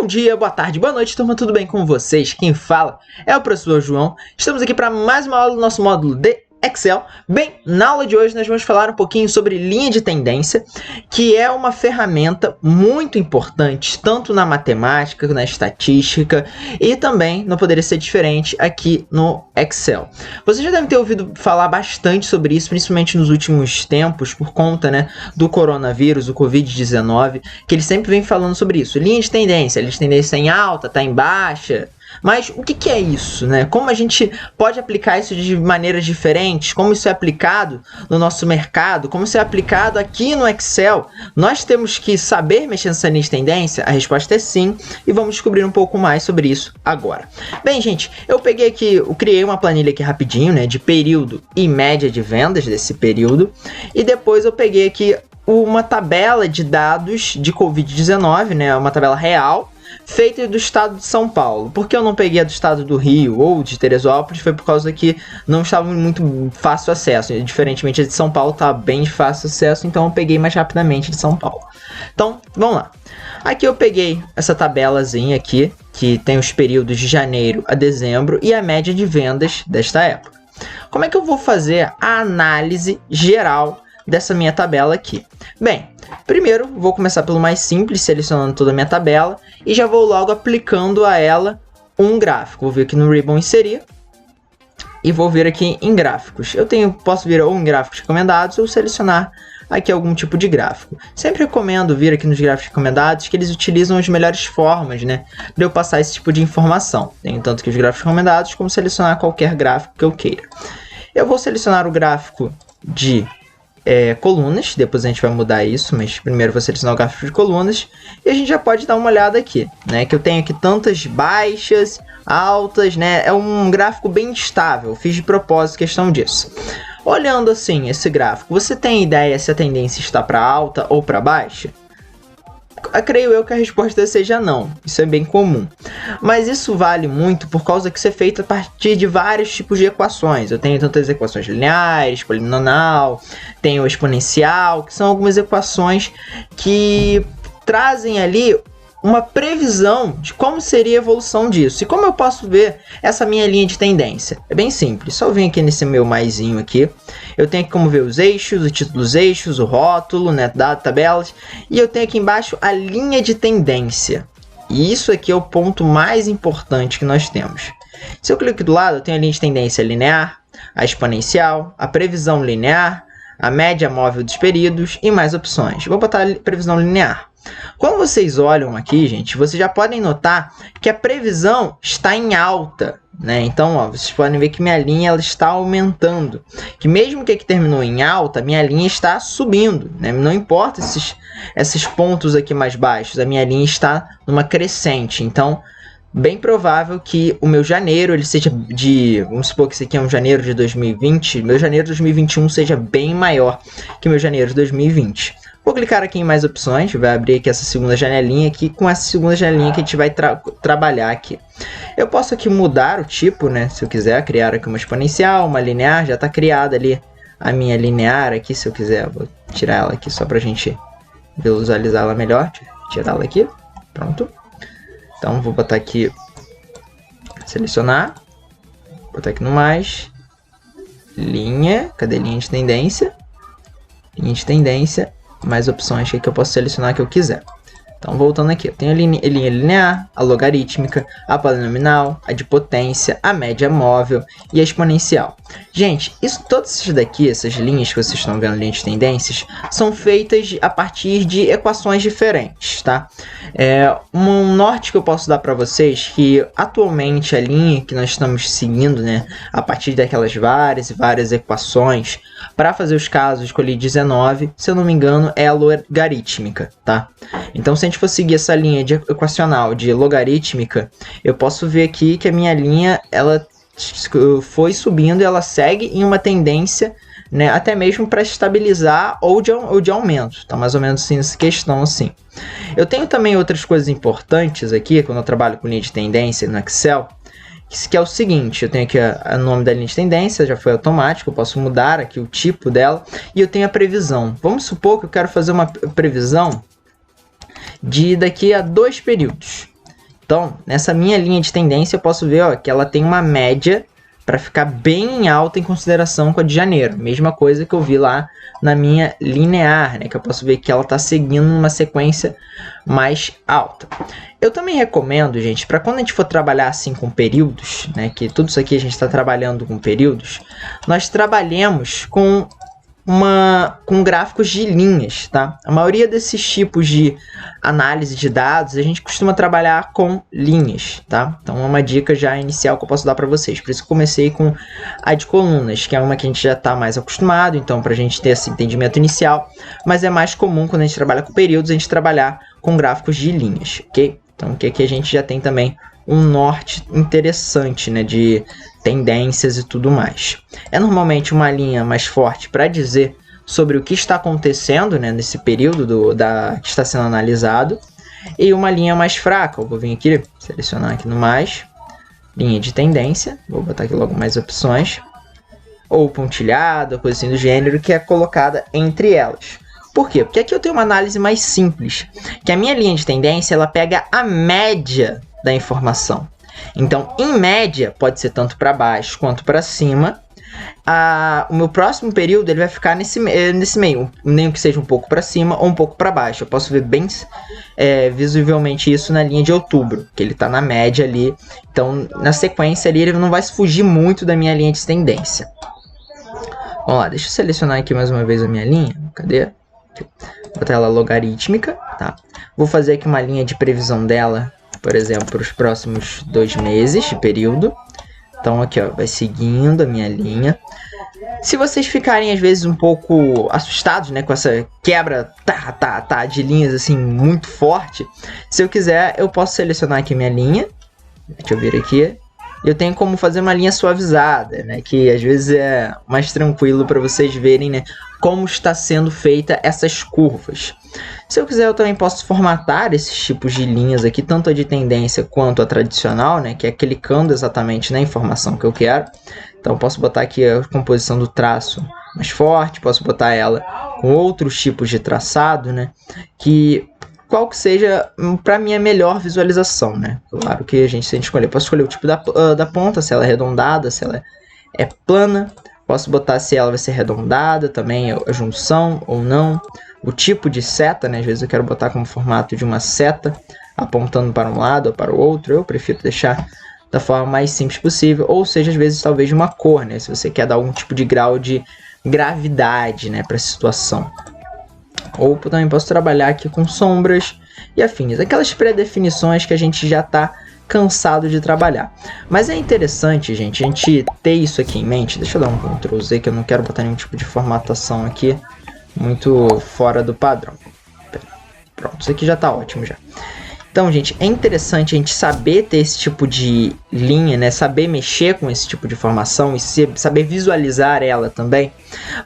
Bom dia, boa tarde, boa noite, turma, tudo bem com vocês? Quem fala é o professor João. Estamos aqui para mais uma aula do nosso módulo de Excel. Bem, na aula de hoje nós vamos falar um pouquinho sobre linha de tendência, que é uma ferramenta muito importante, tanto na matemática, na estatística, e também não poderia ser diferente aqui no Excel. Você já deve ter ouvido falar bastante sobre isso, principalmente nos últimos tempos, por conta, do coronavírus, o Covid-19, que ele sempre vem falando sobre isso. Linha de tendência em alta, está em baixa. Mas o que é isso, Como a gente pode aplicar isso de maneiras diferentes? Como isso é aplicado no nosso mercado? Como isso é aplicado aqui no Excel? Nós temos que saber mexer nessa linha de tendência? A resposta é sim, e vamos descobrir um pouco mais sobre isso agora. Bem, gente, eu peguei aqui, eu criei uma planilha aqui rapidinho, de período e média de vendas desse período, e depois eu peguei aqui uma tabela de dados de Covid-19, uma tabela real, feita do estado de São Paulo. Por que eu não peguei a do estado do Rio ou de Teresópolis? Foi por causa que não estava muito fácil acesso. Diferentemente, a de São Paulo está bem de fácil acesso, então eu peguei mais rapidamente de São Paulo. Então, vamos lá. Aqui eu peguei essa tabelazinha aqui, que tem os períodos de janeiro a dezembro e a média de vendas desta época. Como é que eu vou fazer a análise geral dessa minha tabela aqui? Bem, primeiro vou começar pelo mais simples, selecionando toda a minha tabela, e já vou logo aplicando a ela um gráfico. Vou vir aqui no Ribbon Inserir e vou vir aqui em gráficos. Posso vir ou em gráficos recomendados ou selecionar aqui algum tipo de gráfico. Sempre recomendo vir aqui nos gráficos recomendados, que eles utilizam as melhores formas, de eu passar esse tipo de informação. Tenho tanto que os gráficos recomendados, como selecionar qualquer gráfico que eu queira. Eu vou selecionar o gráfico de colunas, depois a gente vai mudar isso, mas primeiro vou selecionar o gráfico de colunas, e a gente já pode dar uma olhada aqui, que eu tenho aqui tantas baixas, altas, é um gráfico bem estável, fiz de propósito questão disso. Olhando assim esse gráfico, você tem ideia se a tendência está para alta ou para baixa? Creio eu que a resposta seja não, isso é bem comum. Mas isso vale muito por causa que isso é feito a partir de vários tipos de equações. Eu tenho tantas equações lineares, polinomial, tenho exponencial, que são algumas equações que trazem ali uma previsão de como seria a evolução disso. E como eu posso ver essa minha linha de tendência? É bem simples, só vim aqui nesse meu maisinho aqui. Eu tenho aqui como ver os eixos, o título dos eixos, o rótulo, dado, tabelas. E eu tenho aqui embaixo a linha de tendência. E isso aqui é o ponto mais importante que nós temos. Se eu clico aqui do lado, eu tenho a linha de tendência linear, a exponencial, a previsão linear, a média móvel dos períodos e mais opções. Vou botar a previsão linear. Quando vocês olham aqui, gente, vocês já podem notar que a previsão está em alta, Então, vocês podem ver que minha linha ela está aumentando. Que mesmo que aqui terminou em alta, minha linha está subindo, Não importa esses pontos aqui mais baixos, a minha linha está numa crescente. Então, bem provável que o meu janeiro ele seja vamos supor que esse aqui é um janeiro de 2020, meu janeiro de 2021 seja bem maior que meu janeiro de 2020. Vou clicar aqui em mais opções, vai abrir aqui essa segunda janelinha aqui, com essa segunda janelinha que a gente vai trabalhar aqui. Eu posso aqui mudar o tipo, se eu quiser, criar aqui uma exponencial, uma linear, já está criada ali a minha linear aqui, se eu quiser, vou tirar ela aqui só para a gente visualizá-la melhor, tirá-la aqui, pronto. Então vou botar aqui, selecionar, botar aqui no mais, linha, cadê linha de tendência? Linha de tendência. Mais opções que eu posso selecionar que eu quiser. Então, voltando aqui, eu tenho a linha linear, a logarítmica, a polinomial, a de potência, a média móvel e a exponencial. Gente, todas essas linhas que vocês estão vendo, linhas de tendências, são feitas a partir de equações diferentes, tá? Um norte que eu posso dar para vocês, que atualmente a linha que nós estamos seguindo, a partir daquelas várias equações, para fazer os casos de Covid-19, se eu não me engano, é a logarítmica, tá? Então, se a gente for seguir essa linha equacional de logarítmica, eu posso ver aqui que a minha linha ela foi subindo e ela segue em uma tendência, até mesmo para estabilizar ou de aumento. Tá mais ou menos assim nessa questão assim. Eu tenho também outras coisas importantes aqui, quando eu trabalho com linha de tendência no Excel, que é o seguinte, eu tenho aqui o nome da linha de tendência, já foi automático, eu posso mudar aqui o tipo dela, e eu tenho a previsão. Vamos supor que eu quero fazer uma previsão de daqui a 2 períodos. Então, nessa minha linha de tendência, eu posso ver, ó, que ela tem uma média para ficar bem alta em consideração com a de janeiro. Mesma coisa que eu vi lá na minha linear, né? Que eu posso ver que ela está seguindo uma sequência mais alta. Eu também recomendo, gente, para quando a gente for trabalhar assim com períodos, né? Que tudo isso aqui a gente está trabalhando com períodos, nós trabalhemos com gráficos de linhas, tá? A maioria desses tipos de análise de dados, a gente costuma trabalhar com linhas, tá? Então é uma dica já inicial que eu posso dar para vocês. Por isso que eu comecei com a de colunas, que é uma que a gente já está mais acostumado, então para a gente ter esse entendimento inicial, mas é mais comum quando a gente trabalha com períodos, a gente trabalhar com gráficos de linhas, ok? Então que aqui a gente já tem também um norte interessante, né, de tendências e tudo mais. É normalmente uma linha mais forte para dizer sobre o que está acontecendo, né, nesse período que está sendo analisado, e uma linha mais fraca. Eu vou vir aqui, selecionar aqui no mais, linha de tendência, vou botar aqui logo mais opções, ou pontilhado, coisa assim do gênero, que é colocada entre elas. Por quê? Porque aqui eu tenho uma análise mais simples, que a minha linha de tendência ela pega a média da informação. Então, em média, pode ser tanto para baixo quanto para cima. O meu próximo período ele vai ficar nesse meio, nem que seja um pouco para cima ou um pouco para baixo. Eu posso ver bem visivelmente isso na linha de outubro, que ele está na média ali. Então, na sequência ali, ele não vai fugir muito da minha linha de tendência. Vamos lá, deixa eu selecionar aqui mais uma vez a minha linha. Cadê? Aqui. Vou botar ela logarítmica, tá? Vou fazer aqui uma linha de previsão dela, por exemplo, para os próximos 2 meses de período. Então aqui, ó, vai seguindo a minha linha. Se vocês ficarem às vezes um pouco assustados, né, com essa quebra de linhas assim muito forte, se eu quiser eu posso selecionar aqui minha linha. Deixa eu vir aqui. Eu tenho como fazer uma linha suavizada, né, que às vezes é mais tranquilo para vocês verem, né, como está sendo feita essas curvas. Se eu quiser, eu também posso formatar esses tipos de linhas aqui, tanto a de tendência quanto a tradicional, né, que é clicando exatamente na informação que eu quero. Então, eu posso botar aqui a composição do traço mais forte, posso botar ela com outros tipos de traçado, né, qual que seja para mim a melhor visualização, né? Claro que a gente tem que escolher. Posso escolher o tipo da ponta, se ela é arredondada, se ela é plana. Posso botar se ela vai ser arredondada, também a junção ou não. O tipo de seta, né? Às vezes eu quero botar como formato de uma seta, apontando para um lado ou para o outro. Eu prefiro deixar da forma mais simples possível. Ou seja, às vezes talvez de uma cor, né? Se você quer dar algum tipo de grau de gravidade, né, para a situação. Ou também posso trabalhar aqui com sombras e afins. Aquelas pré-definições que a gente já está cansado de trabalhar. Mas é interessante, gente, a gente ter isso aqui em mente. Deixa eu dar um Ctrl Z, que eu não quero botar nenhum tipo de formatação aqui muito fora do padrão. Pronto, isso aqui já está ótimo já. Então, gente, é interessante a gente saber ter esse tipo de linha, né? Saber mexer com esse tipo de informação e saber visualizar ela também,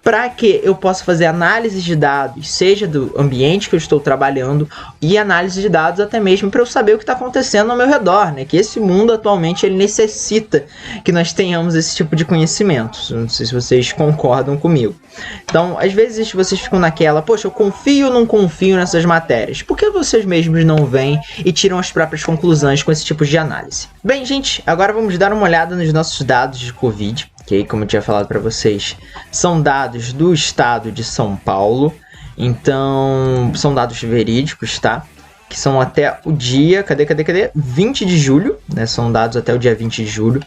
para que eu possa fazer análise de dados, seja do ambiente que eu estou trabalhando, e análise de dados até mesmo para eu saber o que está acontecendo ao meu redor, né? Que esse mundo atualmente ele necessita que nós tenhamos esse tipo de conhecimento. Não sei se vocês concordam comigo. Então, às vezes vocês ficam naquela, poxa, eu confio ou não confio nessas matérias? Por que vocês mesmos não vêm e tiram as próprias conclusões com esse tipo de análise? Bem, gente, agora vamos dar uma olhada nos nossos dados de Covid, que, como eu tinha falado para vocês, são dados do estado de São Paulo. Então, são dados verídicos, tá? Que são até o dia, cadê? 20 de julho, né? São dados até o dia 20 de julho.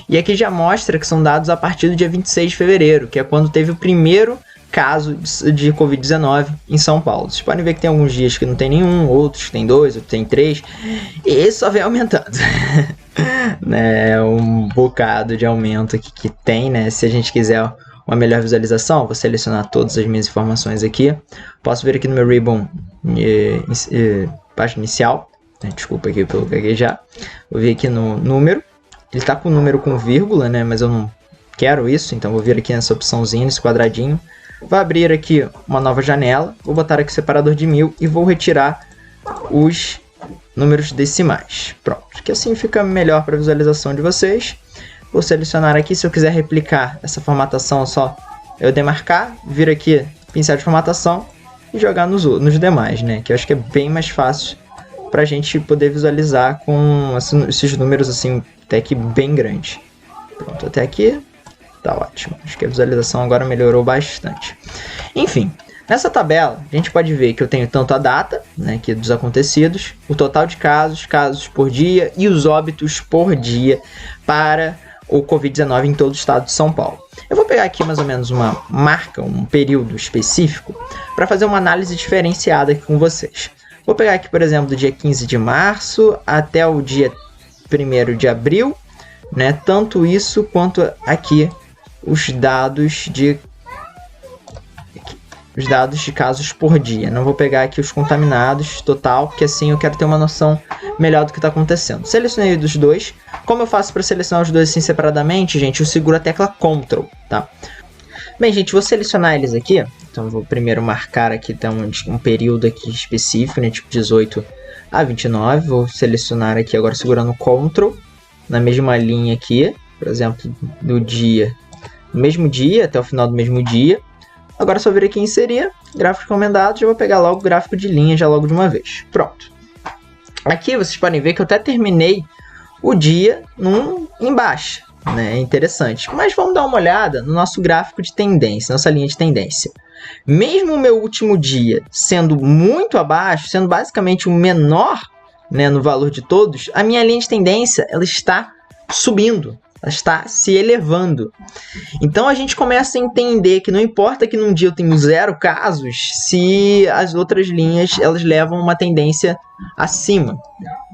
E aqui já mostra que são dados a partir do dia 26 de fevereiro, que é quando teve o primeiro caso de Covid-19 em São Paulo. Vocês podem ver que tem alguns dias que não tem nenhum, outros que tem 2, outros tem 3, e esse só vem aumentando. Né? Um bocado de aumento aqui que tem, né? Se a gente quiser uma melhor visualização, vou selecionar todas as minhas informações aqui. Posso ver aqui no meu ribbon, página inicial, desculpa aqui pelo gaguejar. Vou vir aqui no número. Ele está com o número com vírgula, né? Mas eu não quero isso, então vou vir aqui nessa opçãozinha, nesse quadradinho. Vou abrir aqui uma nova janela, vou botar aqui o separador de 1000 e vou retirar os números decimais. Pronto, que assim fica melhor para a visualização de vocês. Vou selecionar aqui, se eu quiser replicar essa formatação, só eu demarcar, vir aqui, pincel de formatação e jogar nos demais, né? Que eu acho que é bem mais fácil para a gente poder visualizar com esses números assim, até que bem grandes. Pronto, até aqui tá ótimo. Acho que a visualização agora melhorou bastante. Enfim, nessa tabela a gente pode ver que eu tenho tanto a data, né, aqui dos acontecidos, o total de casos, casos por dia e os óbitos por dia para o Covid-19 em todo o estado de São Paulo. Eu vou pegar aqui mais ou menos uma marca, um período específico, para fazer uma análise diferenciada aqui com vocês. Vou pegar aqui, por exemplo, do dia 15 de março até o dia 1º de abril, né? Tanto isso quanto aqui os dados de casos por dia. Não vou pegar aqui os contaminados total, porque assim eu quero ter uma noção melhor do que está acontecendo. Selecionei dos dois. Como eu faço para selecionar os dois assim separadamente, gente? Eu seguro a tecla Ctrl, tá? Bem, gente, vou selecionar eles aqui. Então, vou primeiro marcar aqui um período aqui específico, né? Tipo 18 a 29. Vou selecionar aqui agora segurando Ctrl. Na mesma linha aqui. Por exemplo, no mesmo dia, até o final do mesmo dia. Agora é só vir aqui em inserir, gráfico recomendado, já vou pegar logo o gráfico de linha já logo de uma vez. Pronto. Aqui vocês podem ver que eu até terminei o dia em baixa, né? É interessante. Mas vamos dar uma olhada no nosso gráfico de tendência, nossa linha de tendência. Mesmo o meu último dia sendo muito abaixo, sendo basicamente o menor, né, no valor de todos, a minha linha de tendência ela está subindo. Ela está se elevando. Então a gente começa a entender que não importa que num dia eu tenho 0 casos, se as outras linhas elas levam uma tendência acima.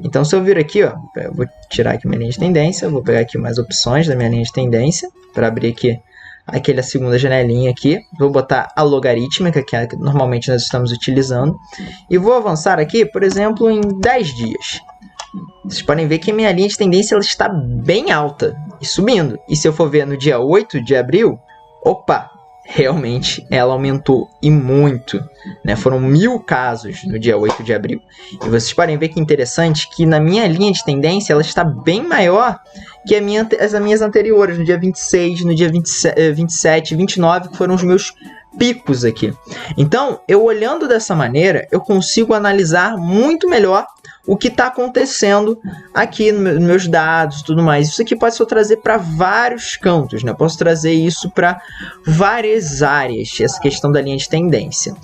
Então se eu vir aqui, ó, eu vou tirar aqui minha linha de tendência, vou pegar aqui mais opções da minha linha de tendência, para abrir aqui aquela segunda janelinha aqui, vou botar a logarítmica, que é a que normalmente nós estamos utilizando, e vou avançar aqui, por exemplo, em 10 dias. Vocês podem ver que a minha linha de tendência ela está bem alta e subindo. E se eu for ver no dia 8 de abril, opa, realmente ela aumentou e muito, né? Foram 1000 casos no dia 8 de abril. E vocês podem ver que interessante que na minha linha de tendência ela está bem maior que as minhas anteriores, no dia 26, no dia 27, 29, que foram os meus picos aqui. Então, eu olhando dessa maneira, eu consigo analisar muito melhor o que está acontecendo aqui nos meus dados e tudo mais. Isso aqui pode só trazer para vários cantos, né? Eu posso trazer isso para várias áreas, essa questão da linha de tendência.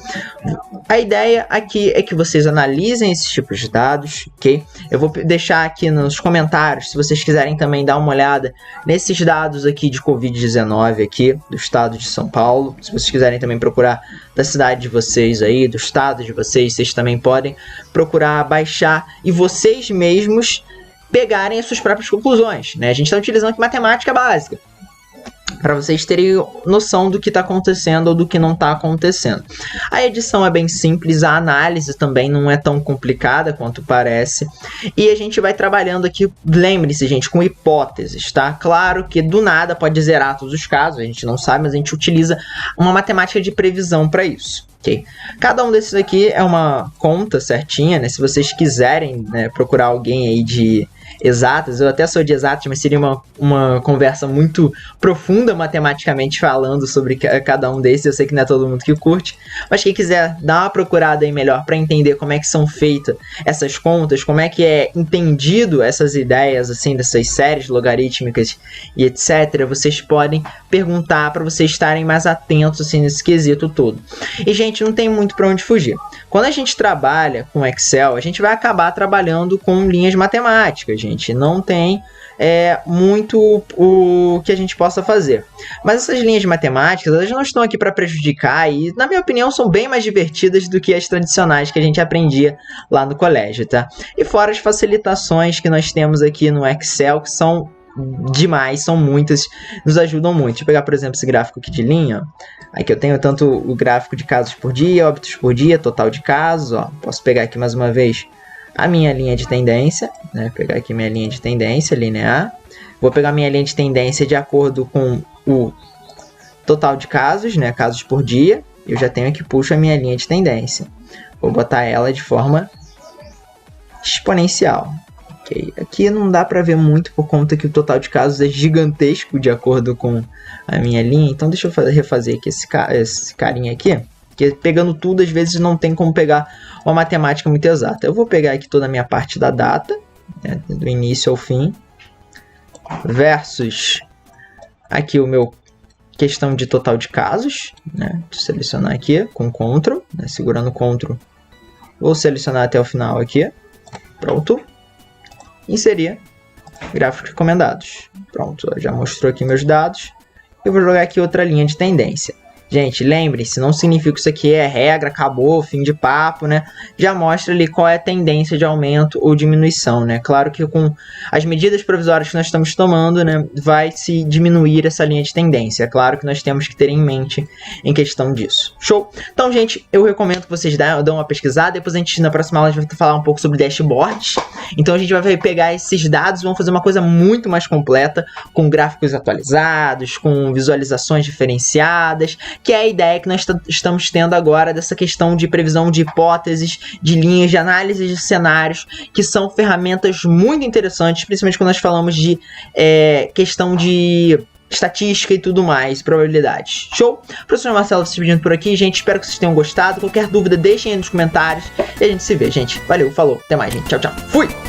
A ideia aqui é que vocês analisem esses tipos de dados, ok? Eu vou deixar aqui nos comentários, se vocês quiserem também dar uma olhada nesses dados aqui de Covid-19 aqui, do estado de São Paulo. Se vocês quiserem também procurar da cidade de vocês aí, do estado de vocês, vocês também podem procurar baixar e vocês mesmos pegarem as suas próprias conclusões, né? A gente está utilizando aqui matemática básica para vocês terem noção do que está acontecendo ou do que não está acontecendo. A edição é bem simples, a análise também não é tão complicada quanto parece, e a gente vai trabalhando aqui, lembre-se, gente, com hipóteses, tá? Claro que do nada pode zerar todos os casos, a gente não sabe, mas a gente utiliza uma matemática de previsão para isso. Okay. Cada um desses aqui é uma conta certinha, né? Se vocês quiserem, né, procurar alguém aí de exatas, eu até sou de exatas, mas seria uma conversa muito profunda matematicamente falando sobre cada um desses. Eu sei que não é todo mundo que curte, mas quem quiser dar uma procurada aí melhor para entender como é que são feitas essas contas, como é que é entendido essas ideias assim dessas séries logarítmicas e etc, vocês podem perguntar para vocês estarem mais atentos assim nesse quesito todo. E gente, não tem muito para onde fugir. Quando a gente trabalha com Excel, a gente vai acabar trabalhando com linhas matemáticas, gente. Não tem muito o que a gente possa fazer. Mas essas linhas matemáticas, elas não estão aqui para prejudicar e, na minha opinião, são bem mais divertidas do que as tradicionais que a gente aprendia lá no colégio, tá? E fora as facilitações que nós temos aqui no Excel, que são demais, são muitas, nos ajudam muito. Deixa eu pegar, por exemplo, esse gráfico aqui de linha. Aqui eu tenho tanto o gráfico de casos por dia, óbitos por dia, total de casos, ó. Posso pegar aqui mais uma vez a minha linha de tendência, né? Pegar aqui minha linha de tendência linear. Vou pegar minha linha de tendência de acordo com o total de casos, né? Casos por dia. Eu já tenho aqui, puxo a minha linha de tendência. Vou botar ela de forma exponencial. Okay. Aqui não dá para ver muito por conta que o total de casos é gigantesco de acordo com a minha linha. Então deixa eu refazer aqui esse carinha aqui. porque pegando tudo, às vezes não tem como pegar uma matemática muito exata. Eu vou pegar aqui toda a minha parte da data, né, do início ao fim, versus aqui o meu questão de total de casos, né, vou selecionar aqui com Ctrl, né, segurando Ctrl, vou selecionar até o final aqui, pronto, inserir gráficos recomendados, pronto, já mostrou aqui meus dados. Eu vou jogar aqui outra linha de tendência. Gente, lembre-se, não significa que isso aqui é regra, acabou, fim de papo, né? Já mostra ali qual é a tendência de aumento ou diminuição, né? Claro que com as medidas provisórias que nós estamos tomando, né, vai se diminuir essa linha de tendência. É claro que nós temos que ter em mente em questão disso. Show? Então, gente, eu recomendo que vocês dão uma pesquisada. Depois a gente, na próxima aula, a gente vai falar um pouco sobre dashboards. Então, a gente vai pegar esses dados e vamos fazer uma coisa muito mais completa, com gráficos atualizados, com visualizações diferenciadas, que é a ideia que nós estamos tendo agora dessa questão de previsão de hipóteses, de linhas de análise de cenários, que são ferramentas muito interessantes, principalmente quando nós falamos de questão de estatística e tudo mais, probabilidades. Show? Professor Marcelo se despedindo por aqui, gente. Espero que vocês tenham gostado. Qualquer dúvida, deixem aí nos comentários e a gente se vê, gente. Valeu, falou. Até mais, gente. Tchau, tchau. Fui!